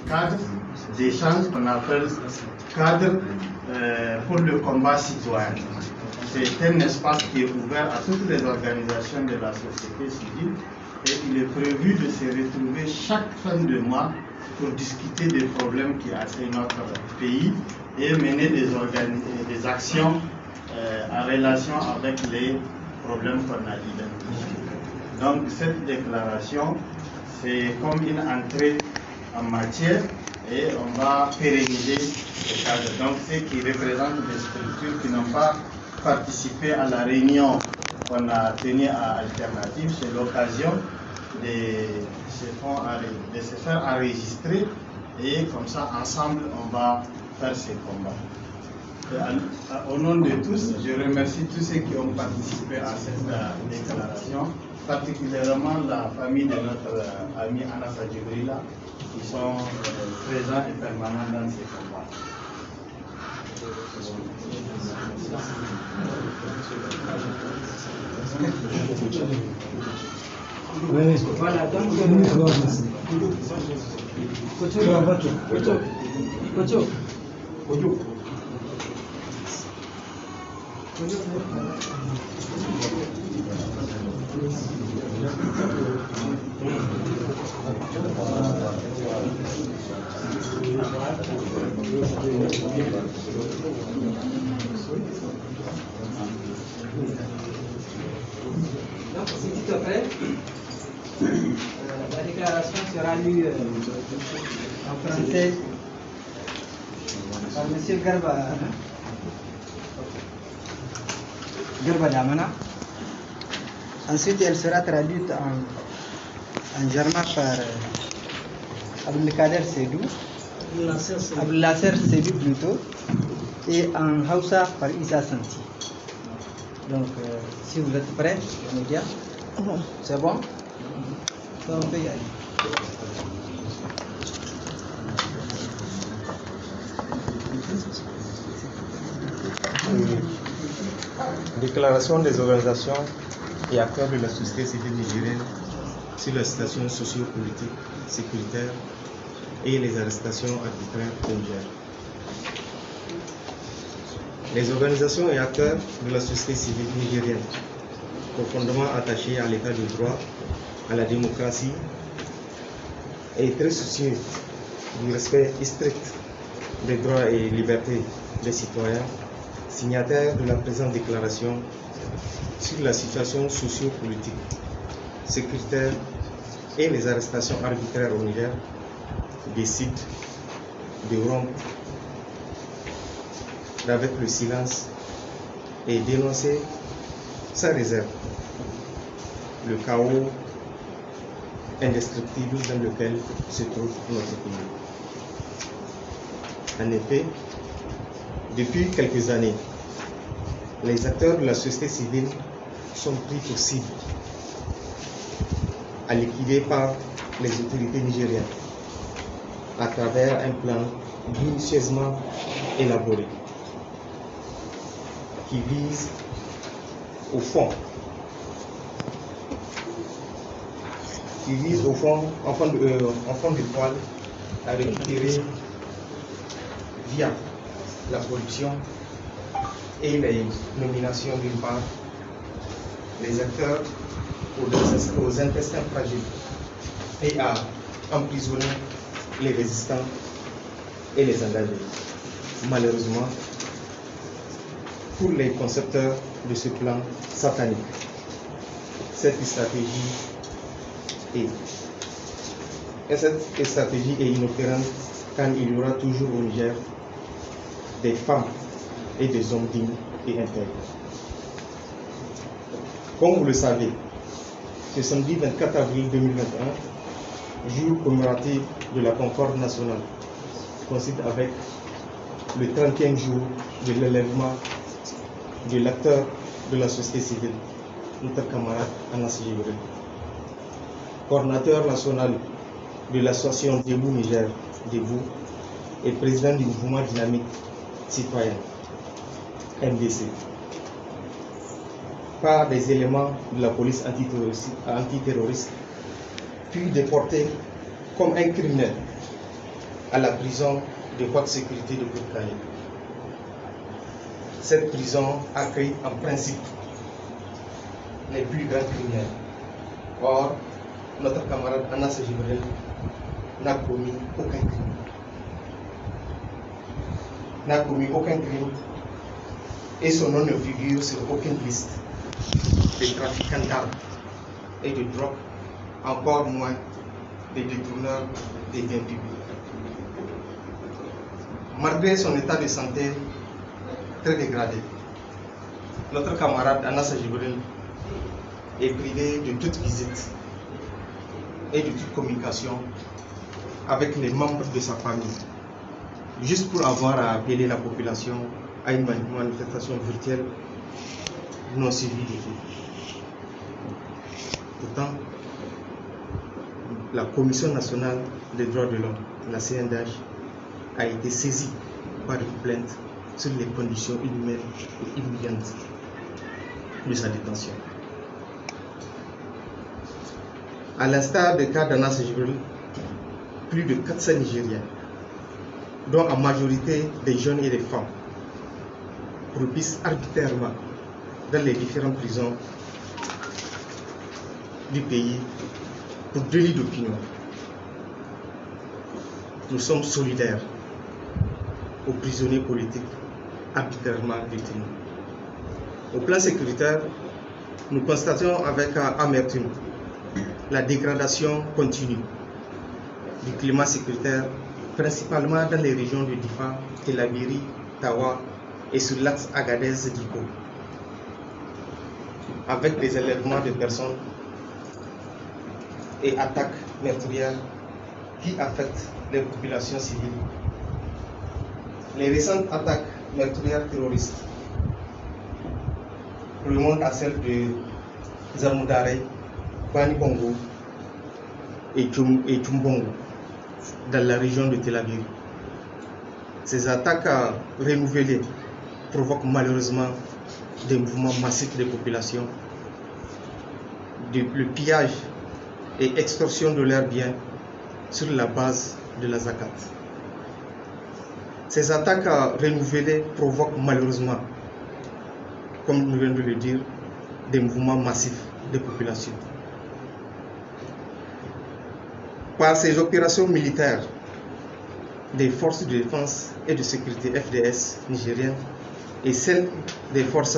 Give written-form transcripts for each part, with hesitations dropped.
cadre d'échange qu'on appelle cadre pour le combat citoyen. C'est un espace qui est ouvert à toutes les organisations de la société civile et il est prévu de se retrouver chaque fin de mois pour discuter des problèmes qui assaillent notre pays et mener des actions en relation avec les problèmes qu'on a identifiés. Donc cette déclaration, c'est comme une entrée en matière et on va pérenniser le cadre. Donc ceux qui représentent des structures qui n'ont pas participé à la réunion qu'on a tenue à Alternative, c'est l'occasion de se faire enregistrer et comme ça ensemble on va faire ces combats. Au nom de tous, je remercie tous ceux qui ont participé à cette déclaration, particulièrement la famille de notre ami Anas Adjibrila qui sont présents et permanents dans ces combats. Voilà, donc donc, si tu te prêtes, la déclaration sera lue en français par M. Garba Damana. Ensuite, elle sera traduite en germain par Abdelkader Sedou, Abdelnasser Sedou plutôt, et en Hausa par Issa Santi. Donc, si vous êtes prêts, les médias, c'est bon? On peut y aller. Déclaration des organisations et acteurs de la société civile nigérienne sur la situation socio-politique, sécuritaire et les arrestations arbitraires au Niger. Les organisations et acteurs de la société civile nigérienne, profondément attachés à l'état de droit, à la démocratie et très soucieux du respect strict des droits et libertés des citoyens, signataires de la présente déclaration sur la situation socio-politique, sécuritaire et les arrestations arbitraires au Niger, décident de rompre avec le silence et dénoncer sans réserve le chaos indescriptible dans lequel se trouve notre pays. En effet, depuis quelques années, les acteurs de la société civile sont pris pour cible à liquider par les autorités nigériennes à travers un plan minutieusement élaboré qui vise au fond, en fond de toile, à récupérer via la corruption et les nominations d'une part, les acteurs aux intestins fragiles et à emprisonner les résistants et les engagés. Malheureusement, pour les concepteurs de ce plan satanique, cette stratégie est inopérante quand il y aura toujours au Niger des femmes et des hommes dignes et intègres. Comme vous le savez, ce samedi 24 avril 2021, jour commémoratif de la Concorde nationale, coïncide avec le 30e jour de l'élèvement de l'acteur de la société civile, notre camarade Anas Adjibrila, coordinateur national de l'association Debout Niger, Debout, et président du mouvement dynamique citoyen, MDC, par des éléments de la police antiterroriste, puis déporté comme un criminel à la prison de haute sécurité de Kourkaï. Cette prison accueille en principe les plus grands criminels. Or, notre camarade Anas Jibril n'a commis aucun crime. N'a commis aucun crime et son nom ne figure sur aucune liste des trafiquants d'armes et de drogue, encore moins des détourneurs des biens publics. Malgré son état de santé très dégradé, notre camarade Anas Jibril est privé de toute visite et de toute communication avec les membres de sa famille, juste pour avoir à appeler la population à une manifestation virtuelle non suivie de tout. Pourtant, la Commission nationale des droits de l'homme, la CNDH, a été saisie par une plainte sur les conditions inhumaines et humiliantes de sa détention. À l'instar des cas d'Anas Jibril, plus de 400 Nigériens, dont en majorité des jeunes et des femmes, propissent arbitrairement dans les différentes prisons du pays pour délit d'opinion. Nous sommes solidaires aux prisonniers politiques arbitrairement détenus. Au plan sécuritaire, nous constatons avec amertume la dégradation continue du climat sécuritaire, principalement dans les régions de Difa, Telabiri, Tawa et sur l'axe Agadez-Diko, avec des enlèvements de personnes et attaques meurtrières qui affectent les populations civiles. Les récentes attaques meurtrières terroristes remontent à celles de Zamoudare, Bani Bongo et Tumbongo dans la région de Tel Aviv. Ces attaques renouvelées provoquent malheureusement des mouvements massifs de population, le pillage et extorsion de leurs biens sur la base de la zakat. Ces attaques renouvelées provoquent malheureusement, comme nous venons de le dire, des mouvements massifs de population. Par ces opérations militaires des forces de défense et de sécurité FDS nigériennes et celles des forces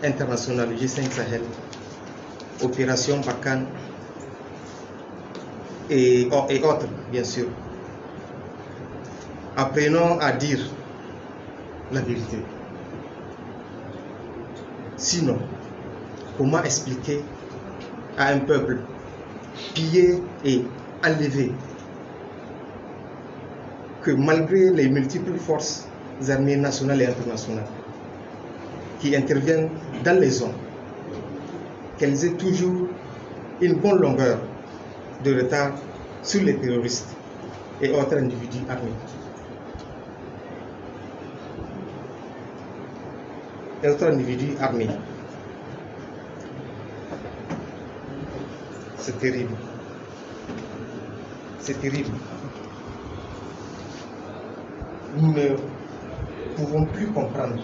internationales G5 Sahel, opération Barkhane et autres bien sûr, apprenons à dire la vérité. Sinon, comment expliquer à un peuple pillé et enlevé que malgré les multiples forces armées nationales et internationales qui interviennent dans les zones, qu'elles aient toujours une bonne longueur de retard sur les terroristes et autres individus armés. C'est terrible. C'est terrible. Nous ne pouvons plus comprendre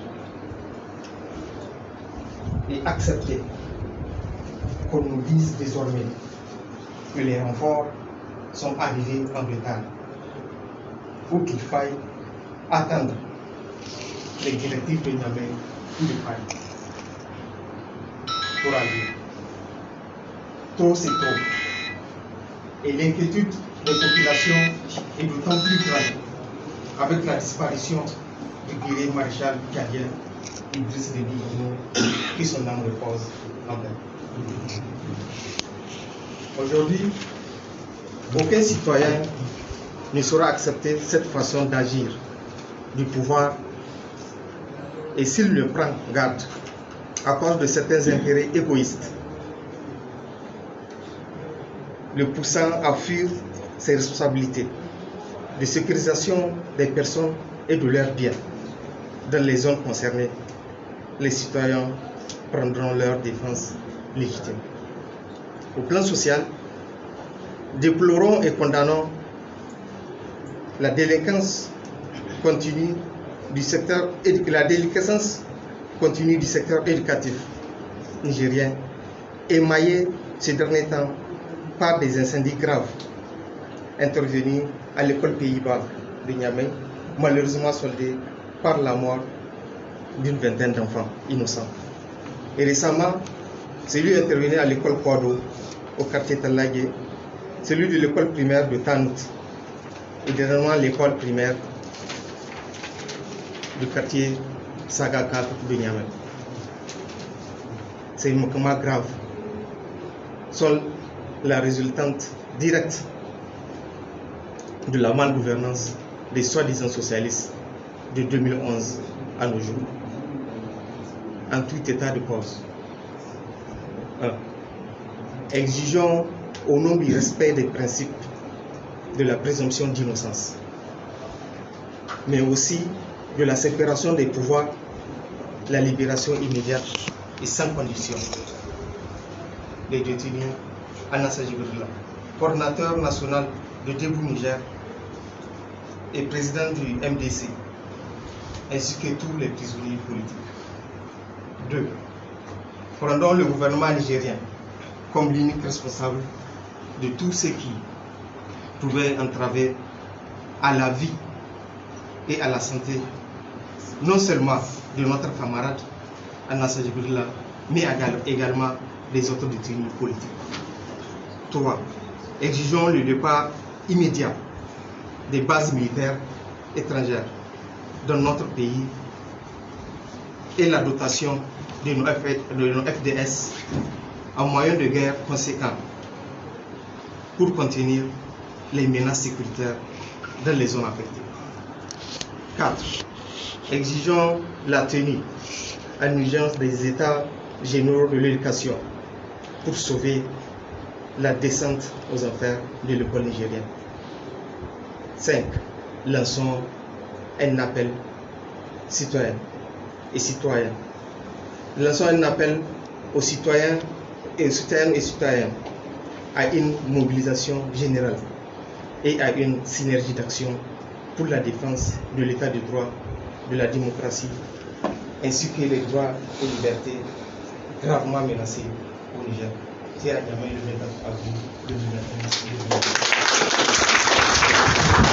et accepter qu'on nous dise désormais que les renforts sont arrivés en retard ou qu'il faille attendre les directives de Niamey ou de Paris pour agir. Trop c'est trop. Et l'inquiétude des populations est d'autant plus grande avec la disparition du guerrier maréchal tchadien Idriss Déby Itno, qui son âme repose en paix. Aujourd'hui, aucun citoyen ne saura accepter cette façon d'agir du pouvoir, et s'il ne prend garde à cause de certains intérêts égoïstes, le poussant à fuir ses responsabilités de sécurisation des personnes et de leurs biens dans les zones concernées, les citoyens prendront leur défense légitime. Au plan social, déplorons et condamnons la délinquance continue du secteur éducatif nigérien, émaillé ces derniers temps par des incendies graves intervenus à l'école Pays-Bas de Niamey, malheureusement soldés par la mort d'une vingtaine d'enfants innocents. Et récemment, celui intervenu à l'école Kwado, au quartier Talagué, celui de l'école primaire de Tanout, et dernièrement l'école primaire du quartier Sagaka de Niamey. Ces manquements graves sont la résultante directe de la malgouvernance des soi-disant socialistes de 2011 à nos jours. En tout état de cause. 1. Exigeons au nom du respect des principes de la présomption d'innocence, mais aussi de la séparation des pouvoirs, la libération immédiate et sans condition des détenus Anassa Djibrila, coordinateur national de Debout Niger et président du MDC, ainsi que tous les prisonniers politiques. 2. Prenons le gouvernement nigérien comme l'unique responsable de tout ce qui pouvait entraver à la vie et à la santé, non seulement de notre camarade Anassa Djibrila, mais également des autres détenus politiques. 3. Exigeons le départ immédiat des bases militaires étrangères dans notre pays et la dotation de nos FDS en moyens de guerre conséquents pour contenir les menaces sécuritaires dans les zones affectées. 4. Exigeons la tenue en urgence des états généraux de l'éducation pour sauver la descente aux enfers de l'école nigérienne. 5. Lançons un appel citoyen et citoyen. Lançons un appel aux citoyens et citoyennes à une mobilisation générale et à une synergie d'action pour la défense de l'état de droit, de la démocratie, ainsi que les droits et libertés gravement menacés au Niger. C'est à Niamey le 29 avril 2021.